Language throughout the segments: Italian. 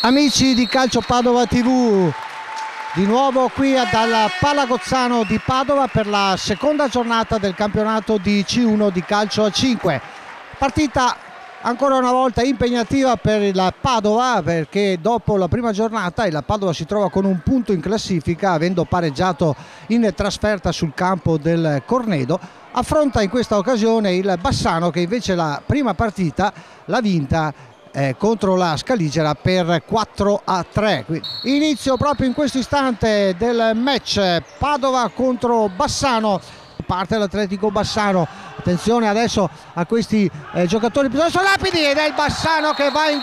Amici di Calcio Padova TV, di nuovo qui dal Palagozzano di Padova per la seconda giornata del campionato di C1 di calcio a 5. Partita ancora una volta impegnativa per il Padova, perché dopo la prima giornata il Padova si trova con un punto in classifica, avendo pareggiato in trasferta sul campo del Cornedo. Affronta in questa occasione il Bassano, che invece la prima partita l'ha vinta contro la Scaligera per 4-3. Inizio proprio in questo istante del match Padova contro Bassano. Parte l'Atletico Bassano, attenzione adesso a questi giocatori più rapidi, ed è il Bassano che va in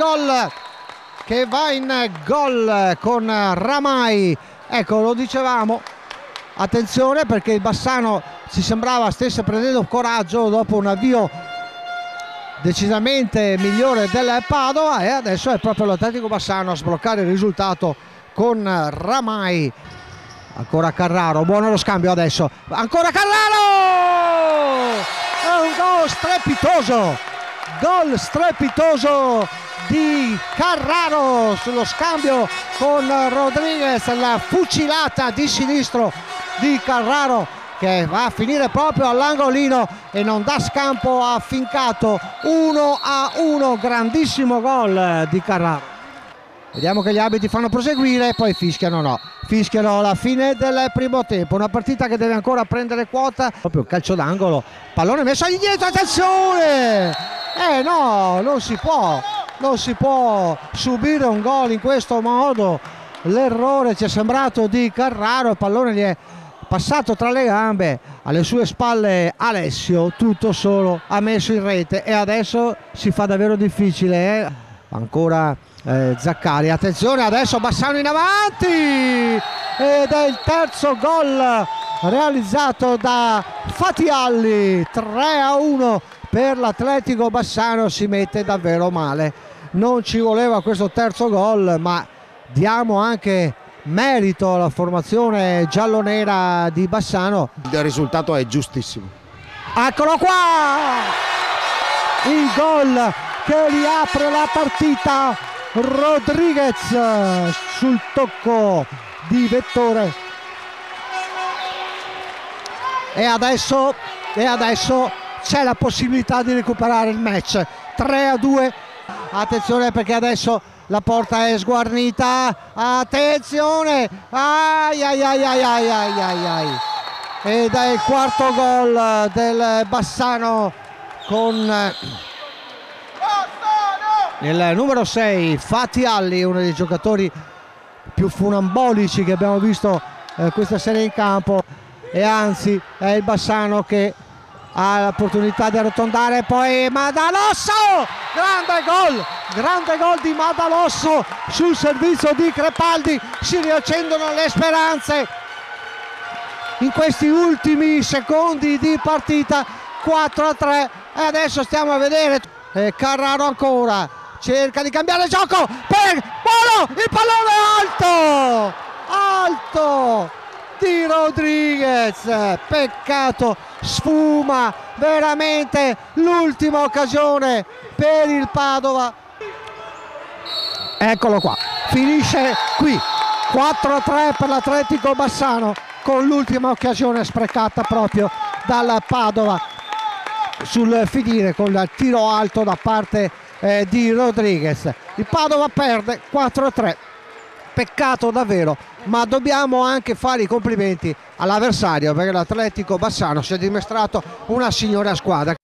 gol con Ramai. Ecco, lo dicevamo, attenzione, perché il Bassano si sembrava stesse prendendo coraggio dopo un avvio decisamente migliore del Padova, e adesso è proprio l'Atletico Bassano a sbloccare il risultato con Ramai. Ancora Carraro, buono lo scambio adesso, ancora Carraro, è un gol strepitoso di Carraro sullo scambio con Rodriguez, la fucilata di sinistro di Carraro che va a finire proprio all'angolino e non dà scampo a Fincato. 1-1, grandissimo gol di Carraro. Vediamo che gli arbitri fanno proseguire, poi fischiano la fine del primo tempo. Una partita che deve ancora prendere quota, proprio il calcio d'angolo, pallone messo indietro, attenzione! No, non si può subire un gol in questo modo. L'errore ci è sembrato di Carraro, il pallone gli è passato tra le gambe, alle sue spalle Alessio, tutto solo, ha messo in rete e adesso si fa davvero difficile. Ancora Zaccari, attenzione adesso Bassano in avanti, ed è il terzo gol realizzato da Fatialli. 3-1 per l'Atletico Bassano, si mette davvero male. Non ci voleva questo terzo gol, ma diamo anche merito alla formazione giallonera di Bassano. Il risultato è giustissimo. Eccolo qua, il gol che riapre la partita, Rodriguez sul tocco di Vettore, e adesso c'è la possibilità di recuperare il match. 3-2, attenzione perché adesso la porta è sguarnita, attenzione, ed è il quarto gol del Bassano con il numero 6 Fatialli, uno dei giocatori più funambolici che abbiamo visto questa serie in campo, e anzi è il Bassano che ha l'opportunità di arrotondare. Poi Madalosso, grande gol di Madalosso sul servizio di Crepaldi. Si riaccendono le speranze in questi ultimi secondi di partita. 4-3, e adesso stiamo a vedere Carraro ancora cerca di cambiare il gioco per Polo, il pallone alto di Rodriguez, peccato, sfuma veramente l'ultima occasione per il Padova. Eccolo qua, finisce qui, 4-3 per l'Atletico Bassano, con l'ultima occasione sprecata proprio dal Padova sul finire con il tiro alto da parte di Rodriguez. Il Padova perde 4-3, peccato davvero, ma dobbiamo anche fare i complimenti all'avversario, perché l'Atletico Bassano si è dimostrato una signora squadra.